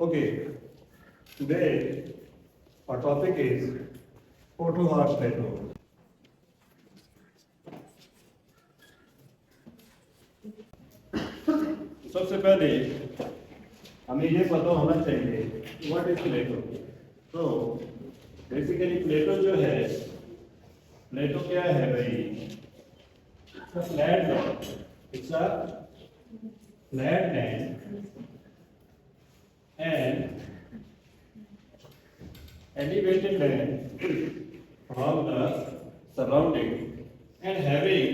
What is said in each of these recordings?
Okay, today our topic is photo art plateau. सबसे पहले हमें ये पता होना चाहिए व्हाट इज प्लेटो। तो बेसिकली प्लेटो जो है, प्लेटो क्या है भाई? Flat land, it's a flat land and elevated land from the surrounding and having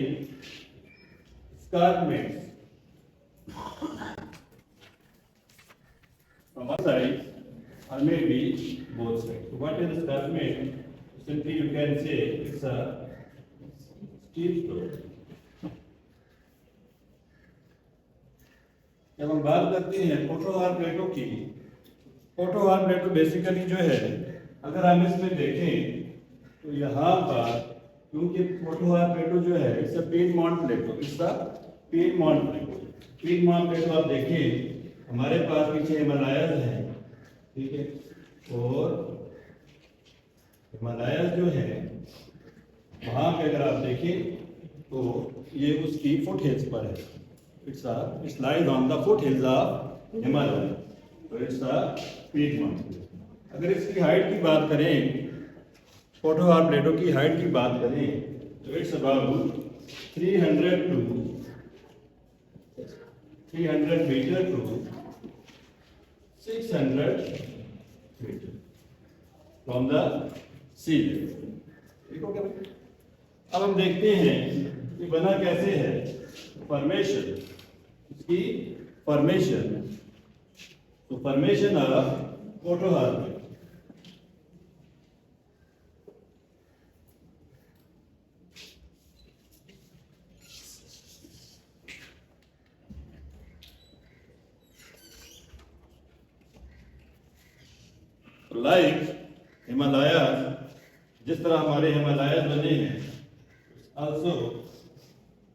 escarpments from one side or maybe both sides. So what is escarpment? Simply you can say it's a steep slope. जब हम बात करते हैं photo are plateau की, photo are Plato basically जो है, अगर हम इसमें देखें तो यहाँ पर, क्योंकि फोटो आर प्लेटो जो है it's a पीडमॉन्ट Plato, it's a पीडमॉन्ट प्लेटो। पीडमॉन्ट प्लेटो आप देखिए, हमारे पास पीछे हिमालयाज है, ठीक है, और हिमालयाज जो है वहाँ पे अगर आप देखें तो ये उसकी फुट हिल्स पर है। It lies on the foothills of Himalaya. So it's a Piedmont. अगर इसकी हाइट की बात करें, फोटो आर प्लेटो की हाइट की बात करें, तो it's about 300 meter to 600 meter from the sea level. ठीक हो गया? अब हम देखते हैं कि बना कैसे है फॉर्मेशन, इसकी फॉर्मेशन। तो formation of Potohar plateau. Like Himalaya, जिस तरह हमारे हिमालय बने हैं, also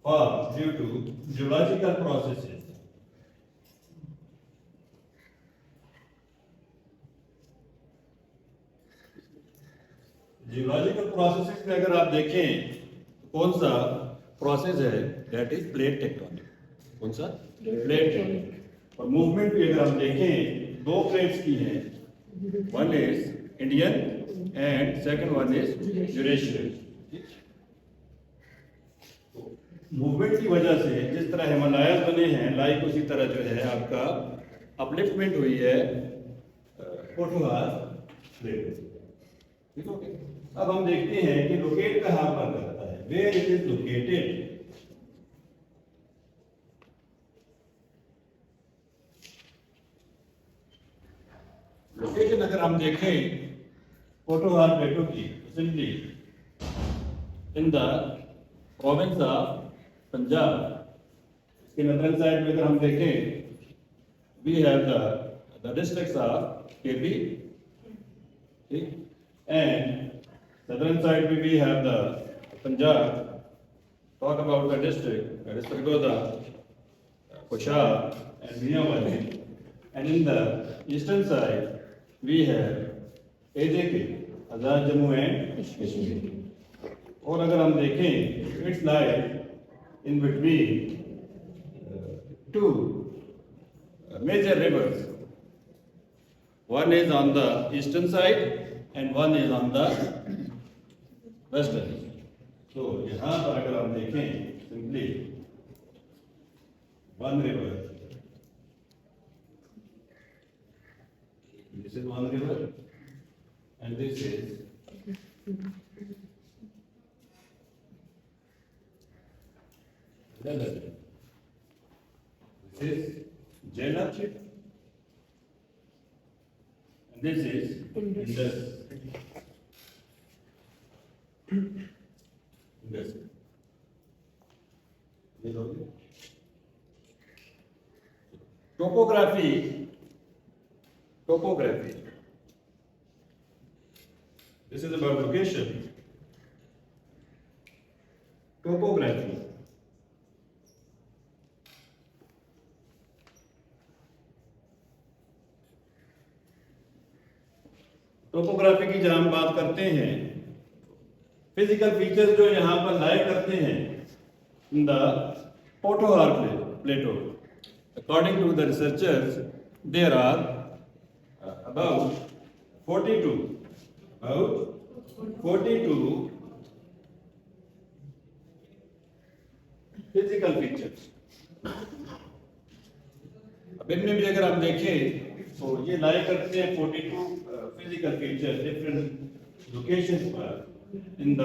formed due to geological processes. Geological processes में अगर आप देखें तो कौन सा प्रोसेस है, दैट इज प्लेट टेक्टोनिक। कौन सा? Plate tectonic. और मूवमेंट भी अगर हम देखें, दो प्लेट्स की है, one is Indian and second one is Eurasian. Movement की वजह से जिस तरह हिमालय बने हैं, लाइक उसी तरह जो है आपका अपलिफ्टमेंट हुई है फोटो आर प्लेटो। ठीक हो गया? अब हम देखते हैं कि लोकेट कहाँ पर करता है, where it is located. Location अगर हम देखें फोटो आर प्लेटो की, simply in the province of Punjab. इसके नदरन साइड में अगर हम देखें, we have the districts of KP, ठीक, and southern side we have the Punjab. Talk about the district, that is Sargodha, Kushar and Mianwali. And in the eastern side we have AJK, Azad Jammu and Kashmir. और अगर हम देखें, it's like in between two major rivers. One is on the eastern side and one is on the western. So यहाँ पर अगर हम देखें, simply one river, this is one river and this is another river. This is Jhelum and this is Indus. Topography. This is about location. Topography. Topography की जब हम बात करते हैं, फिजिकल फीचर्स जो यहाँ पर लाई करते हैं in the Potohar plateau, according to the researchers there are about 42 physical features. अब इनमें भी अगर आप देखें तो ये लाई करते हैं 42 फिजिकल फीचर्स डिफरेंट लोकेशंस पर इन द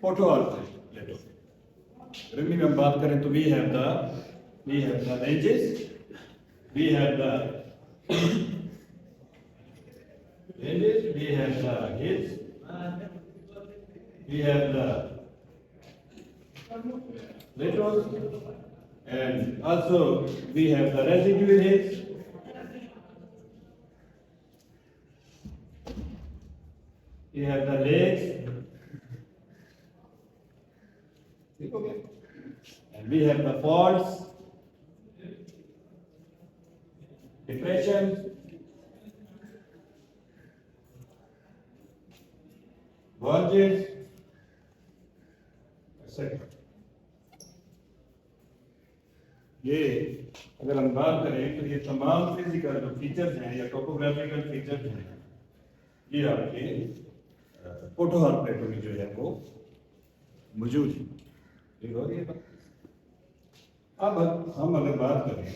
पोटोहार प्लेटो। इनमें भी हम बात करें तो we have the ranges, we have the hills, we have the plateaus, and also we have the residual hills. We have the lakes, and we have the faults, depressions, gorges, etc. ये अगर हम बात करें तो ये तमाम physical जो features हैं या टोपोग्राफिकल फीचर्स हैं, ये आपके पोटोहार प्लेटो में जो है वो मौजूद है। ठीक हो रही है बात। अब हम अगर बात करें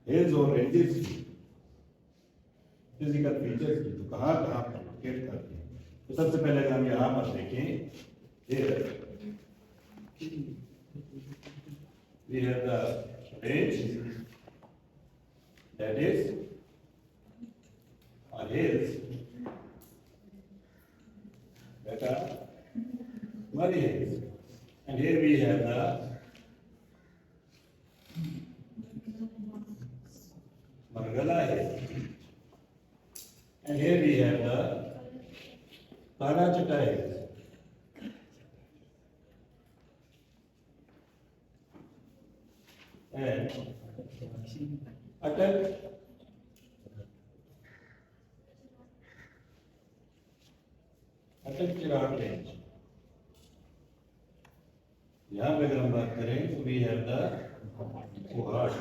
हिल्स और रेंजेस की फिजिकल फीचर्स की, तो कहाँ कहाँ पर लोकेट करते हैं। तो सबसे पहले अगर हम यहाँ पर देखें, we have the range, that is or hills that are Murray Hills, and here we have the Margala Hills, and here we have the Karachata Hills. And अटल चिराग रेंज। यहाँ पे अगर हम बात करें तो वी हैव द पुहाट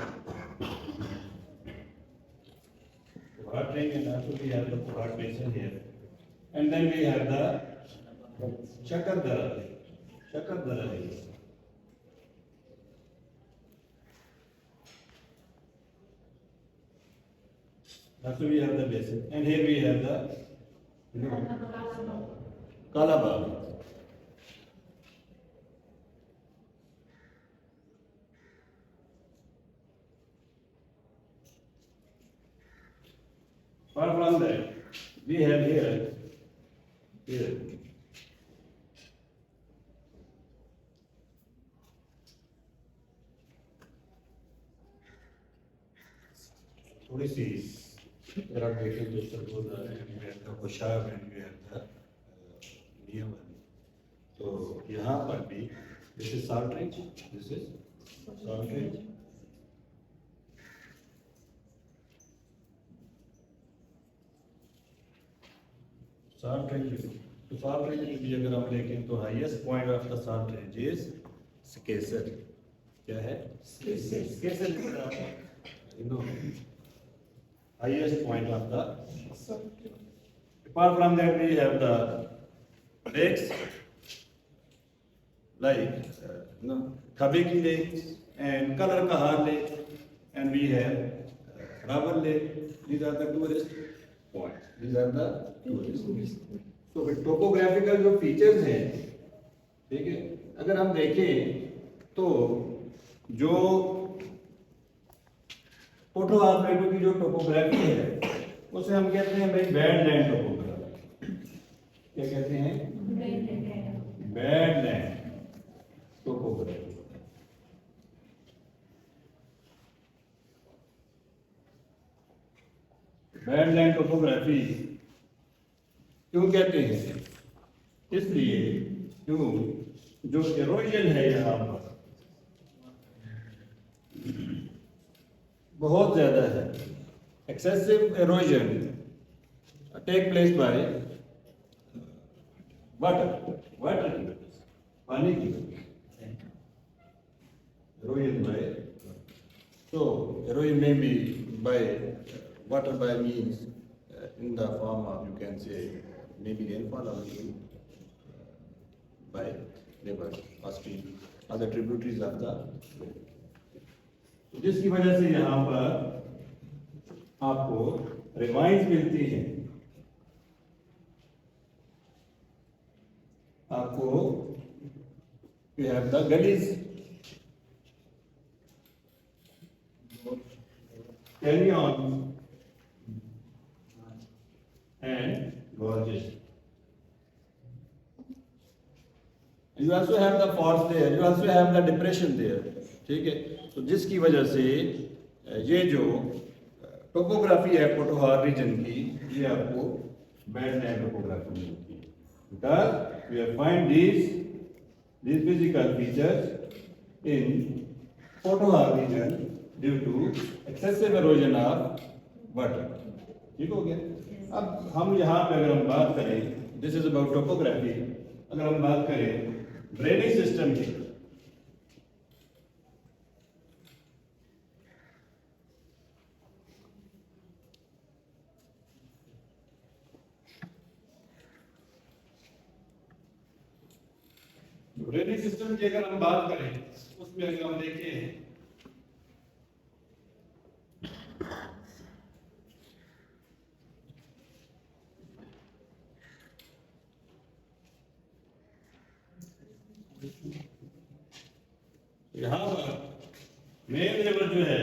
range, and also we have the Puhat basin here, and then we have the Chakardara Hills. Also we have the basin, and here we have the Kalabag. Apart from that, we have here थोड़ी सी अगर आप देखें तो सरगोदा का पोशाक नियम, तो यहाँ पर भी this is salt range, this is salt range, salt range. तो साल्ट रेंज में भी अगर हम देखें तो highest point of the salt range is Sakesar. क्या है? Sakesar, you know, highest point of the circle. Apart from that, we have the lakes like Khabeki Lake and Kalarkahar Lake, and we have Rabar Lake. These are the tourist points. These are the tourist. So topographical जो features हैं, ठीक है, अगर हम देखें तो जो पोटोहार प्लेटो की जो टोपोग्राफी है उसे हम कहते हैं भाई बैडलैंड टोपोग्राफी। क्या कहते हैं? Badland topography. बैडलैंड टोपोग्राफी क्यों कहते हैं? इसलिए क्यों जो इरोजन है यहाँ पर बहुत ज्यादा है, excessive erosion take place by water की वजह से, पानी की वजह से, erosion by. So erosion may be by water by means in the form of, you can say, maybe rainfall or maybe by rivers or stream, other tributaries of the river. जिसकी वजह से यहाँ पर आपको रिवाइंस मिलती है, आपको you have the gullies, canyons and gorges. You also have the forest there, you also have the depression there, ठीक है. तो जिसकी वजह से ये जो टोपोग्राफी है पोठोहार रीजन की, ये आपको बैडलैंड टोपोग्राफी मिलती है, because we have find these physical features in पोठोहार region due to excessive erosion of water. ठीक हो गया. अब हम यहाँ पे अगर हम बात करें, this is about topography, अगर हम बात करें ड्रेनेज सिस्टम की, ड्रेनेज सिस्टम की अगर हम बात करें, उसमें अगर हम देखें यहाँ पर मेन रिवर जो है,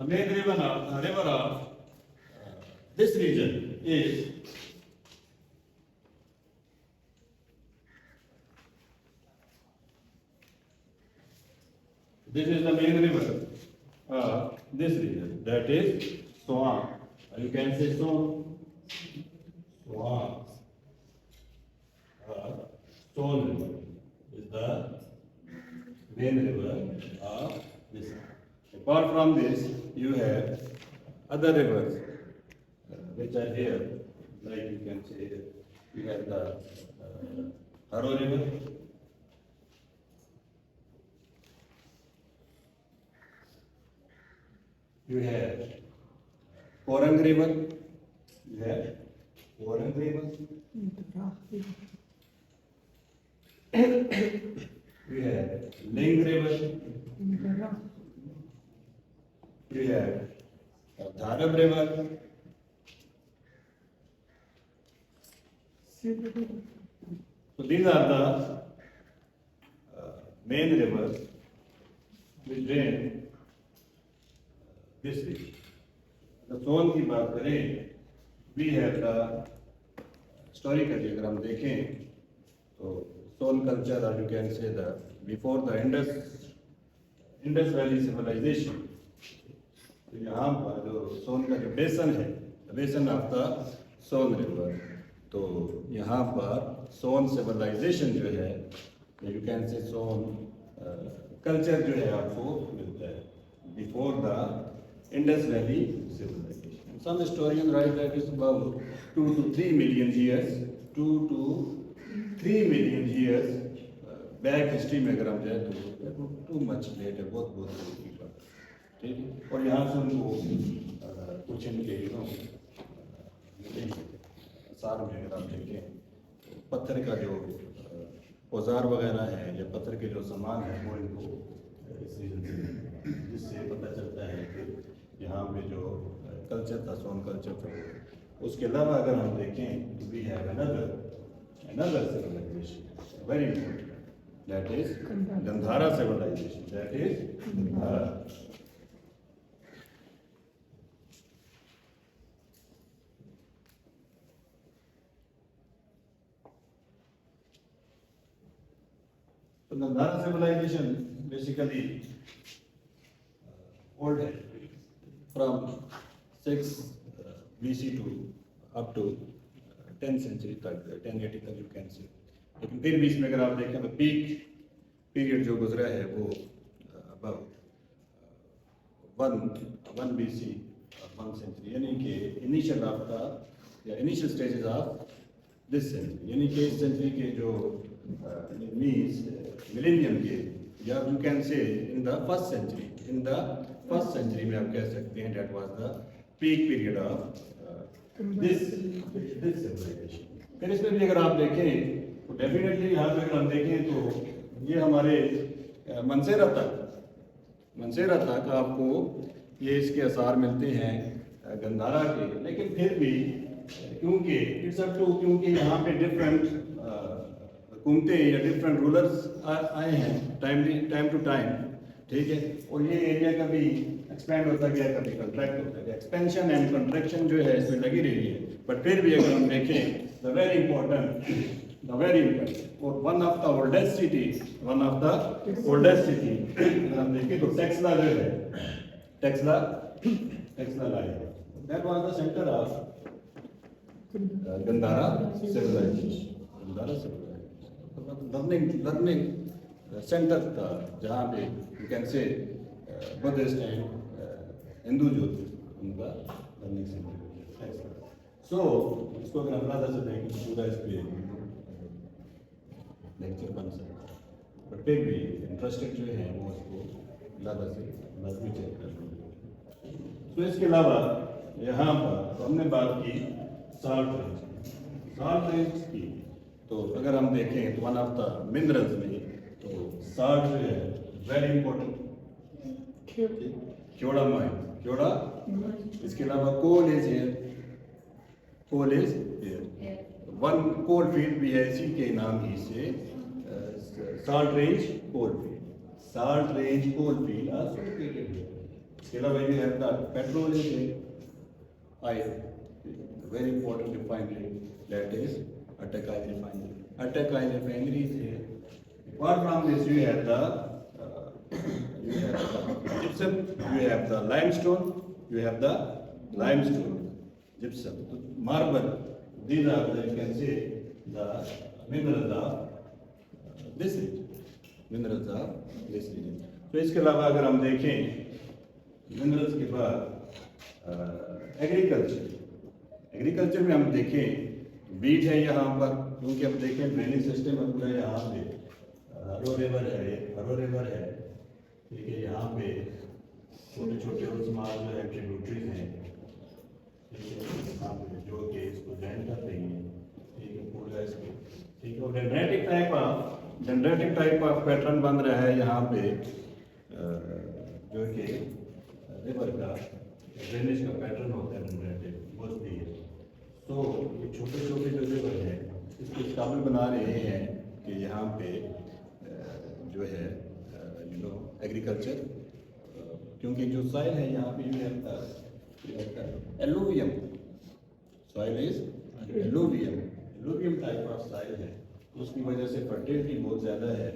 main river of this region is this is the main river of this region, that is Swan, or you can say Swan, Swan river is the main river of this. Apart from this, you have other rivers which are here, like you can say you have the Haro river, you have Korang river, you have Korang river, you have Ling river, you have Dharab river, so these are the main rivers which drain this region. The Swan की बात करें, we have the historically अगर हम देखें तो Swan culture, or you can say the before the Indus Valley civilization, तो यहाँ पर जो Swan का जो बेसन है, बेसन ऑफ द Swan river, तो यहाँ पर Swan civilization जो है, you can say Swan culture जो है आपको मिलता है before the Indus Valley civilization. Some historians write that it's about 2 to 3 million years, 2 to 3 million years back history में अगर हम जाए तो too much late है, बहुत late की बात, ठीक है. और यहाँ से उनको कुछ इनके सार में अगर आप देखें पत्थर का जो औजार वगैरह है या पत्थर के जो सामान है वो इनको इस रीजन से, जिससे पता चलता है कि यहाँ पे जो कल्चर था, सोन कल्चर था. उसके अलावा अगर हम देखें तो we have another civilization very important, that is Gandhara civilization, that is Gandhara. So Gandhara civilization basically old है, from 6 BC to up to 10th century तक, 1080 तक you can say. लेकिन फिर बीच में अगर आप देखें तो पीक पीरियड जो गुजरा है वो अबाउट 1 BC 1 century, यानी कि इनिशियल ऑफ द या initial stages of this century, यानी कि इस सेंचुरी के जो मीन्स मिलेनियम के, या you can say in the first century, in the first century में आप कह सकते हैं that was the peak period of this civilization. फिर इसमें भी अगर आप देखें तो डेफिनेटली यहाँ पे अगर हम देखें तो ये हमारे मनसेरा तक आपको ये इसके आसार मिलते हैं गंधारा के, लेकिन फिर भी क्योंकि इट्स अप टू, क्योंकि यहाँ पे डिफरेंट हुकूमतें या डिफरेंट रूलर्स आए हैं टाइम टू टाइम, ठीक है, और ये एरिया कभी एक्सपेंड होता गया, कभी कंट्रैक्ट होता गया, एक्सपेंशन एंड कंट्रैक्शन जो है इसमें लगी रही है। बट फिर भी अगर हम देखें द वेरी इंपॉर्टेंट और one of the oldest city अगर हम देखें तो टेक्सला जो है, टेक्सला लाई है, that was the centre of Gandhara civilization. Learning centre था जहाँ पे you can say Buddhist and Hindu जो थे उनका लर्निंग सेंटर। सो इसको अगर अंदाजा से देखें तो पूरा इस पे लेक्चर बन सकता है, बट फिर भी इंटरेस्टेड जो है वो इसको ज़्यादा से लाजमी चेक कर लेंगे। तो इसके अलावा यहाँ पर हमने बात की साल्ट रेंज की, तो अगर हम देखें तो वन ऑफ द मिनरल्स में तो साल्ट जो है वेरी इंपॉर्टेंट, क्योड़ा माइन, इसके अलावा coal is here, one coal field भी है इसी के नाम ही से, salt range coal field are located here. इसके अलावा you have the petrol is oil, very important refinery, that is Attai refinery is here. Apart from this you have the gypsum, you have the limestone, gypsum, marble. These are the, you can say, the minerals of this region. तो इसके अलावा अगर हम देखें minerals के बाद agriculture में हम देखें बीट है यहाँ पर, क्योंकि हम देखें ड्रेनेज सिस्टम है पूरा यहाँ पे, हरो रिवर है, ठीक है, यहाँ पे छोटे छोटे और स्मॉल जो है ट्रिब्यूटरीज हैं, ठीक है, यहाँ पे जो कि इसको जॉइन कर रही हैं, ठीक है, पूरा इसको, ठीक है, और जनरेटिक टाइप ऑफ पैटर्न बन रहा है यहाँ पे, जो कि रिवर का ड्रेनेज का पैटर्न होता है जनरेटिव मोस्टली। तो ये छोटे छोटे जो रिवर है इसको इस काबिल बना रहे हैं कि यहाँ पे जो है एग्रीकल्चर, क्योंकि जो सॉइल है यहाँ पे alluvium, soil is alluvium type of soil है, उसकी वजह से फर्टिलिटी बहुत ज़्यादा है,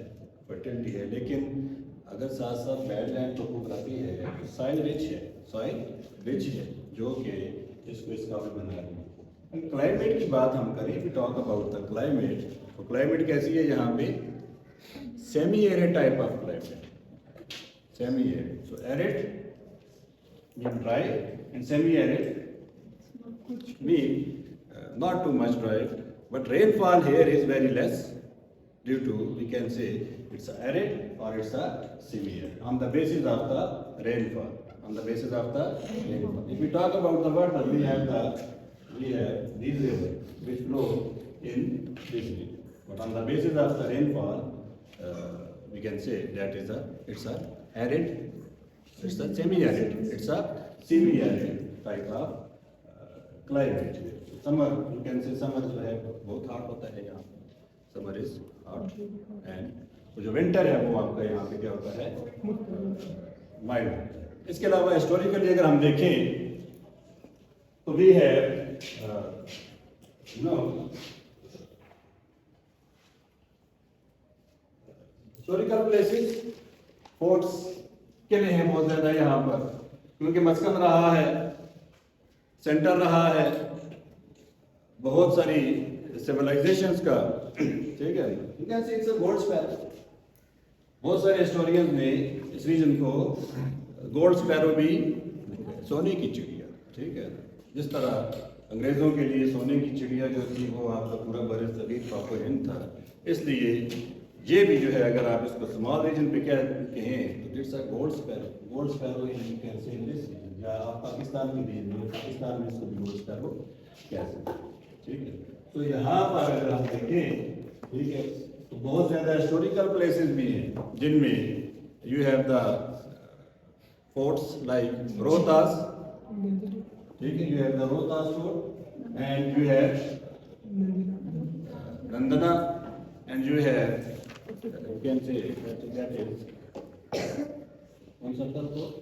लेकिन अगर साथ साथ बैडलैंड टोपोग्राफी है तो सॉइल रिच है जो कि इसको इस काबिल बना रही है। क्लाइमेट की बात हम करें, we talk about the climate, तो क्लाइमेट कैसी है यहाँ पे, semi arid type of climate, semi arid, so arid mean dry and semi arid mean not too much dry, but rainfall here is very less due to we can say it's arid or it's a severe on the basis of the rainfall. If we talk about the water, we have these rivers which flow in this region. But on the basis of the rainfall, we can say that it's a arid, it's a semi-arid, it's a semi-arid type of climate. Summer, you can say summer जो है बहुत hot होता है यहाँ, summer is hot, and तो जो winter है वो आपका यहाँ पे क्या होता है, माइल्ड। इसके अलावा हिस्टोरिकली अगर हम देखें तो भी है हिस्टोरिकल प्लेसेस, फोर्ट्स, किले हैं बहुत ज्यादा यहाँ पर, क्योंकि मस्कन रहा है, सेंटर रहा है बहुत सारी सिविलाइजेशंस का, ठीक है, गोल्ड स्पैरो, बहुत सारे हिस्टोरियंस ने इस रीजन को गोल्ड स्पैरो भी, सोने की चिड़िया, ठीक है, जिस तरह अंग्रेज़ों के लिए सोने की चिड़िया जो थी वो आपका पूरा बरसगीर प्रॉपर हिंद था। इसलिए ये भी जो है अगर आप इसको स्मॉल रीजन पे कहें तो it's a gold sparrow you can say in this reason, या आप पाकिस्तान में भी पाकिस्तान में इसको भी गोल्ड स्पैरो कह सकते हैं। ठीक है, तो यहाँ पर अगर हम देखें, ठीक है, तो बहुत ज़्यादा हिस्टोरिकल प्लेसेस भी हैं जिनमें you have the forts like Rohtas, ठीक है, you have the Rohtas fort and you have Nandana and you have you can say that is one circle fort.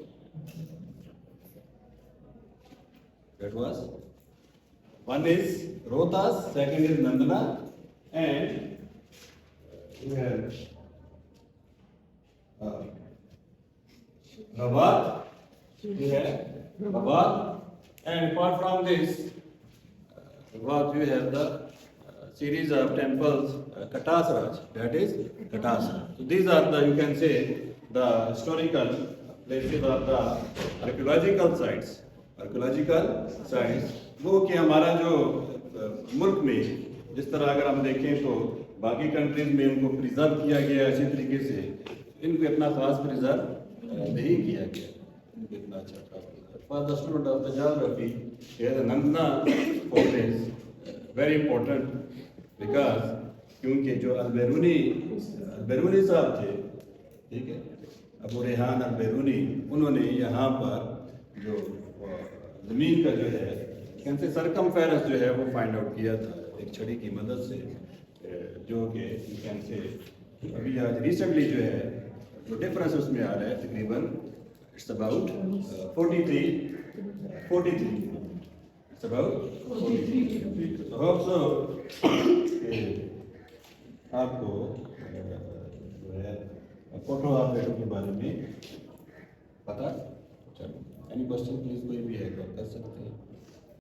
That was one is Rohtas, second is Nandana, and you have Rawat, you have Rawat, and apart from this, Rawat you have the series of temples, Katasraj, that is Katasra. So these are the, you can say, the historical places or the archaeological sites. Archaeological sites, वो कि हमारा जो मुल्क में जिस तरह अगर हम देखें तो बाकी कंट्रीज में उनको प्रिजर्व किया गया अच्छी तरीके से, इनको इतना खास प्रिजर्व नहीं किया गया, इनको इतना अच्छा था। For the student of the geography, here the Nandana fort is very important because क्योंकि जो अलबेरूनी साहब थे, ठीक है, अबू रेहान अलबेरूनी, उन्होंने यहाँ पर जो ज़मीन का जो है कैसे सरकमफेरेंस जो है वो फाइंड आउट किया था एक छड़ी की मदद से, जो कि कैसे अभी आज रिसेंटली जो है जो डिफरेंस उसमें आ रहा है तकरीबन it's about 43 it's about 43। Hope so आपको जो है फोटो आप के बारे में पता चलो। एनी क्वेश्चन प्लीज, कोई भी है तो कर सकते हैं।